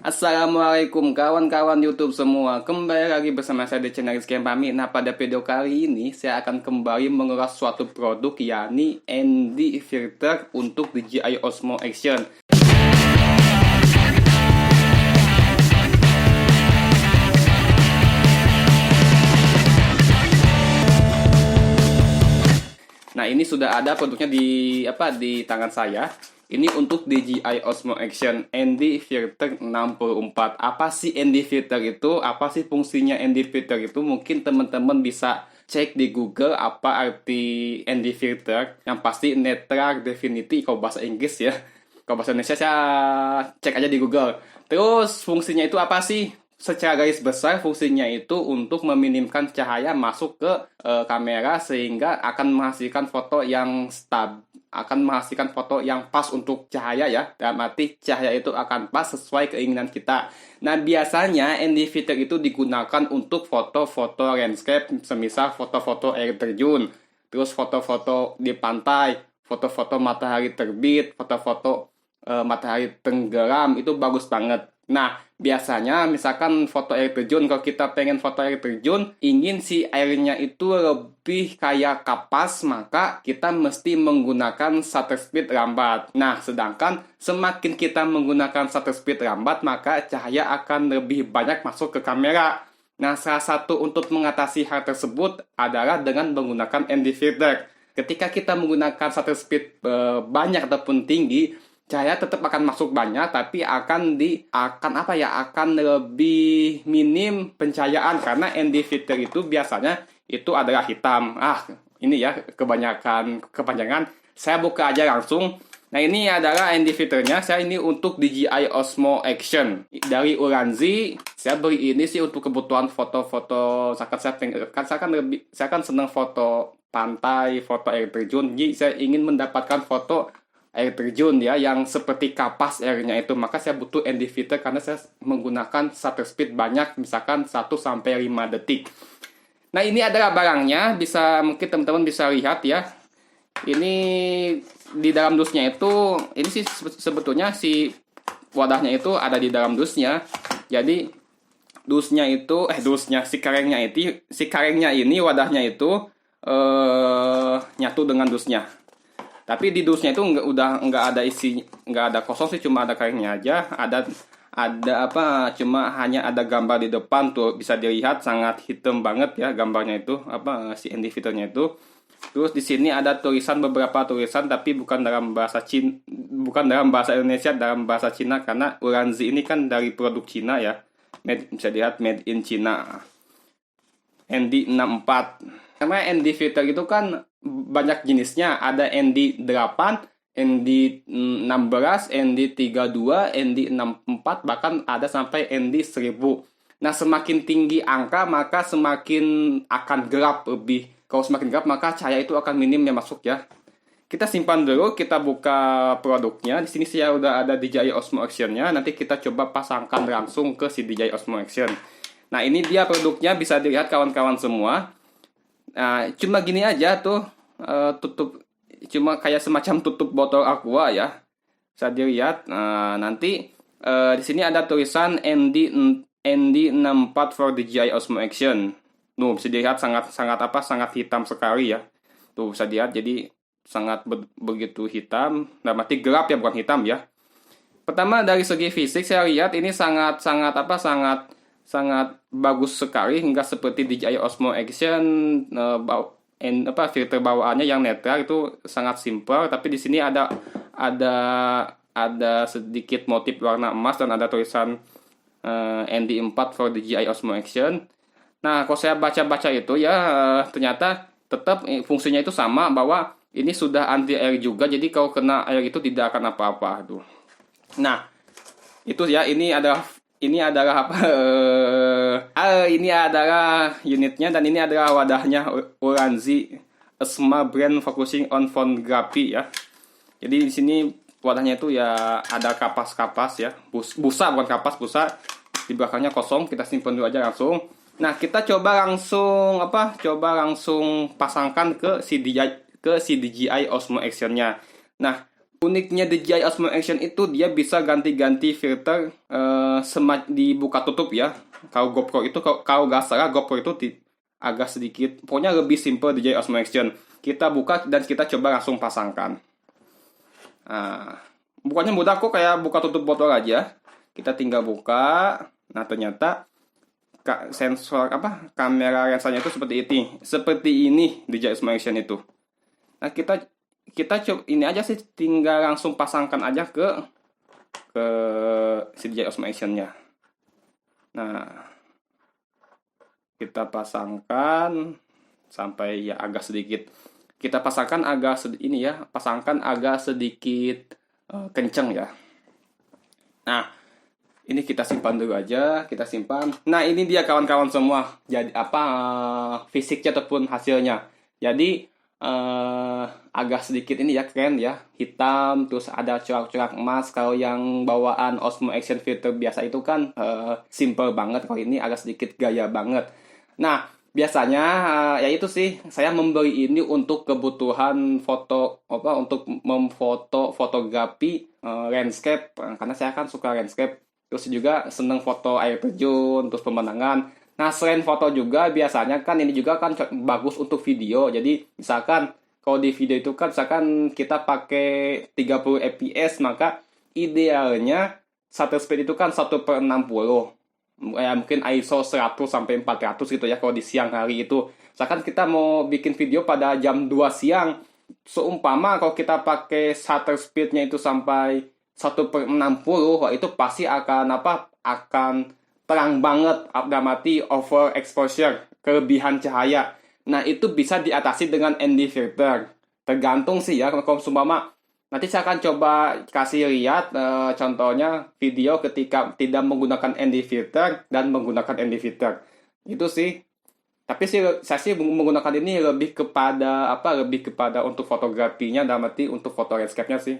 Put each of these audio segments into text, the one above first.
Assalamualaikum kawan-kawan YouTube semua. Kembali lagi bersama saya di channel Rizky Pami. Nah, pada video kali ini saya akan kembali mengulas suatu produk, yakni ND filter untuk DJI Osmo Action. Nah, ini sudah ada produknya di tangan saya. Ini untuk DJI Osmo Action ND Filter 64. Apa sih ND Filter itu? Apa sih fungsinya ND Filter itu? Mungkin teman-teman bisa cek di Google apa arti ND Filter. Yang pasti netral definity kalau bahasa Inggris ya. Kalau bahasa Indonesia saya cek aja di Google. Terus fungsinya itu apa sih? Secara garis besar fungsinya itu untuk meminimkan cahaya masuk ke kamera sehingga akan menghasilkan foto yang pas untuk cahaya ya. Dalam arti cahaya itu akan pas sesuai keinginan kita. Nah, biasanya ND filter itu digunakan untuk foto-foto landscape, semisal foto-foto air terjun, terus foto-foto di pantai, foto-foto matahari terbit, foto-foto matahari tenggelam, itu bagus banget. Nah, biasanya misalkan foto air terjun, kalau kita pengen foto air terjun, ingin si airnya itu lebih kayak kapas, maka kita mesti menggunakan shutter speed lambat. Nah, sedangkan semakin kita menggunakan shutter speed lambat, maka cahaya akan lebih banyak masuk ke kamera. Nah, salah satu untuk mengatasi hal tersebut adalah dengan menggunakan ND filter. Ketika kita menggunakan shutter speed banyak ataupun tinggi, cahaya tetap akan masuk banyak, tapi akan lebih minim pencahayaan karena ND filter itu biasanya itu adalah hitam. Ini ya kepanjangan. Saya buka aja langsung. Nah, ini adalah ND filternya. Saya ini untuk DJI Osmo Action dari Ulanzi. Saya beli ini sih untuk kebutuhan foto-foto. Saya kan senang foto pantai, foto air terjun. Jadi saya ingin mendapatkan foto air terjun ya yang seperti kapas airnya itu, maka saya butuh ND filter karena saya menggunakan shutter speed banyak, misalkan 1 sampai 5 detik. Nah, ini adalah barangnya, mungkin teman-teman bisa lihat ya. Ini di dalam dusnya itu, ini sih sebetulnya si wadahnya itu ada di dalam dusnya. Jadi si karengnya ini wadahnya itu nyatu dengan dusnya. Tapi di dusnya itu nggak ada isi, nggak ada kosong sih, cuma ada kainnya aja. Cuma hanya ada gambar di depan tuh, bisa dilihat sangat hitam banget ya gambarnya itu, si ND filternya itu. Terus di sini ada beberapa tulisan, tapi bukan dalam bahasa Indonesia, dalam bahasa Cina, karena Ulanzi ini kan dari produk Cina ya. Bisa dilihat made in China. ND 64. Karena ND filter itu kan banyak jenisnya, ada ND8, ND16, ND32, ND64, bahkan ada sampai ND1000. Nah, semakin tinggi angka maka semakin akan gelap lebih. Kalau semakin gelap maka cahaya itu akan minim yang masuk ya. Kita simpan dulu, kita buka produknya. Di sini saya udah ada DJI Osmo Action-nya. Nanti kita coba pasangkan langsung ke si DJI Osmo Action. Nah, ini dia produknya, bisa dilihat kawan-kawan semua. Nah, cuma gini aja tuh, tutup, cuma kayak semacam tutup botol aqua ya. Bisa dilihat. Nah, nanti di sini ada tulisan ND64 for DJI Osmo Action. Tuh, bisa dilihat sangat hitam sekali ya. Tuh, bisa dilihat, jadi sangat begitu hitam. Nah, mati gelap ya, bukan hitam ya. Pertama, dari segi fisik saya lihat ini sangat bagus sekali, hingga seperti DJI Osmo Action. Filter bawaannya yang netral itu sangat simpel, tapi di sini ada sedikit motif warna emas dan ada tulisan ND4 for DJI Osmo Action. Nah, kalau saya baca-baca itu ya, ternyata tetap fungsinya itu sama, bahwa ini sudah anti air juga, jadi kalau kena air itu tidak akan apa-apa tuh. Nah, itu ya, ini adalah unitnya, dan ini adalah wadahnya Ulanzi Esma brand focusing on photography ya. Jadi di sini wadahnya itu ya ada kapas-kapas ya, busa. Di belakangnya kosong, kita simpan dulu aja langsung. Nah, kita coba langsung pasangkan ke si DJI Osmo Action-nya. Nah, Uniknya DJI Osmo Action itu dia bisa ganti-ganti filter di buka tutup ya. Kalau GoPro itu kalau nggak salah GoPro itu agak sedikit, pokoknya lebih simple DJI Osmo Action. Kita buka dan kita coba langsung pasangkan. Nah, bukanya mudah kok, kayak buka tutup botol aja. Kita tinggal buka. Nah, ternyata sensor kamera lensanya itu seperti ini DJI Osmo Action itu. Nah, kita coba ini aja sih, tinggal langsung pasangkan aja ke si DJI Osmo Action-nya. Nah, kita pasangkan sampai ya agak sedikit. Kita pasangkan agak sedikit kenceng ya. Nah, ini kita simpan dulu aja, kita simpan. Nah, ini dia kawan-kawan semua. Jadi fisiknya ataupun hasilnya. Jadi agak sedikit ini ya, keren ya, hitam, terus ada corak-corak emas. Kalau yang bawaan Osmo Action filter biasa itu kan simple banget. Kalau ini agak sedikit gaya banget. Nah, biasanya ya itu sih, saya membeli ini untuk kebutuhan foto untuk memfoto fotografi landscape, karena saya kan suka landscape. Terus juga seneng foto air terjun, terus pemandangan. Nah, selain foto juga biasanya kan ini juga kan bagus untuk video. Jadi misalkan kalau di video itu kan misalkan kita pakai 30 fps, maka idealnya shutter speed itu kan 1/60. Ya mungkin ISO 100 sampai 400 gitu ya kalau di siang hari itu. Misalkan kita mau bikin video pada jam 2 siang, seumpama kalau kita pakai shutter speednya itu sampai 1/60, wah itu pasti akan terang banget, mati over exposure, kelebihan cahaya. Nah, itu bisa diatasi dengan ND filter. Tergantung sih ya, kalau seumpama nanti saya akan coba kasih lihat contohnya video ketika tidak menggunakan ND filter dan menggunakan ND filter. Itu sih. Tapi saya sih menggunakan ini lebih kepada untuk fotografinya, dan untuk foto landscape-nya sih.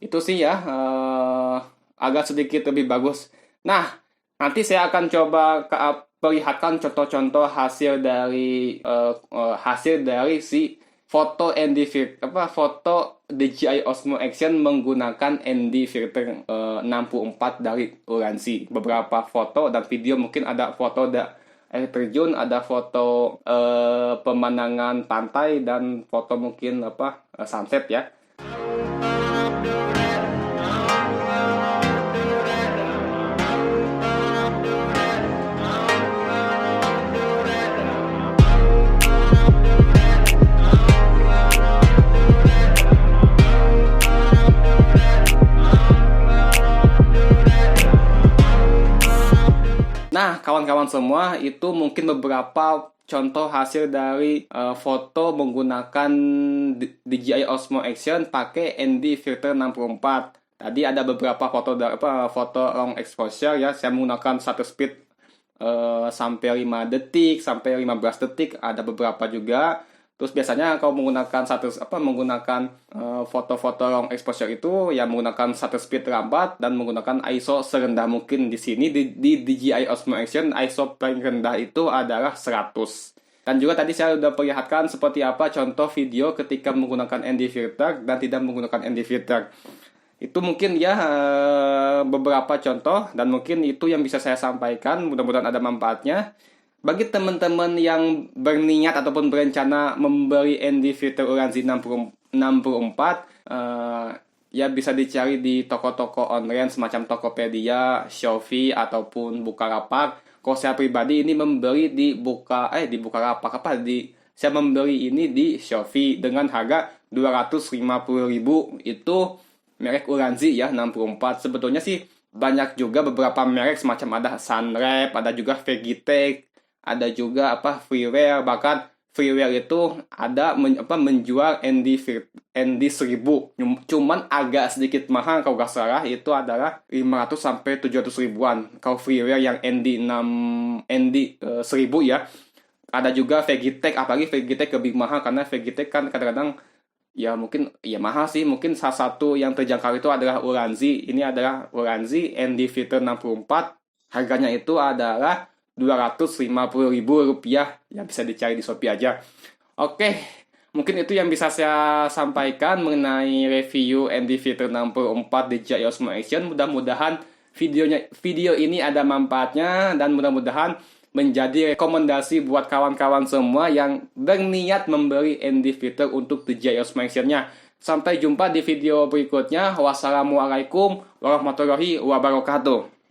Itu sih ya, agak sedikit lebih bagus. Nah, nanti saya akan coba perlihatkan contoh-contoh hasil dari si foto foto DJI Osmo Action menggunakan ND filter 64 dari Ulanzi. Beberapa foto dan video, mungkin ada foto air terjun, ada foto pemandangan pantai, dan foto mungkin sunset ya. Nah, kawan-kawan semua, itu mungkin beberapa contoh hasil dari foto menggunakan DJI Osmo Action pakai ND filter 64. Tadi ada beberapa foto long exposure ya, saya menggunakan shutter speed sampai 5 detik, sampai 15 detik, ada beberapa juga. Terus biasanya kalau menggunakan foto-foto long exposure itu ya menggunakan shutter speed lambat dan menggunakan ISO serendah mungkin. Di sini di DJI Osmo Action ISO paling rendah itu adalah 100. Dan juga tadi saya sudah perlihatkan seperti apa contoh video ketika menggunakan ND filter dan tidak menggunakan ND filter. Itu mungkin ya beberapa contoh, dan mungkin itu yang bisa saya sampaikan. Mudah-mudahan ada manfaatnya. Bagi teman-teman yang berniat ataupun berencana membeli ND filter Ulanzi 64, ya bisa dicari di toko-toko online semacam Tokopedia, Shopee, ataupun Bukalapak. Kalau saya pribadi ini membeli saya membeli ini di Shopee dengan harga 250.000. Itu merek Ulanzi ya 64. Sebetulnya sih banyak juga beberapa merek semacam ada Sunrep, ada juga Vegitech, ada juga freeware. Bahkan freeware itu ada menjual ND 1000, cuman agak sedikit mahal. Kalau nggak salah itu adalah 500 sampai 700 ribuan kalau freeware yang ND 1000 ya. Ada juga Vegitech, apalagi Vegitech lebih mahal karena Vegitech kan kadang-kadang ya mungkin ya mahal sih. Mungkin salah satu yang terjangkau itu adalah Ulanzi. Ini adalah Ulanzi ND filter 64. Harganya itu adalah Rp250.000. Ya bisa dicari di Shopee aja. Oke, Mungkin itu yang bisa saya sampaikan mengenai review NDVT 64 DJI Osmo Action. Mudah-mudahan video ini ada manfaatnya dan mudah-mudahan menjadi rekomendasi buat kawan-kawan semua yang berniat membeli NDVT untuk DJI Osmo Action-nya. Sampai jumpa di video berikutnya. Wassalamualaikum warahmatullahi wabarakatuh.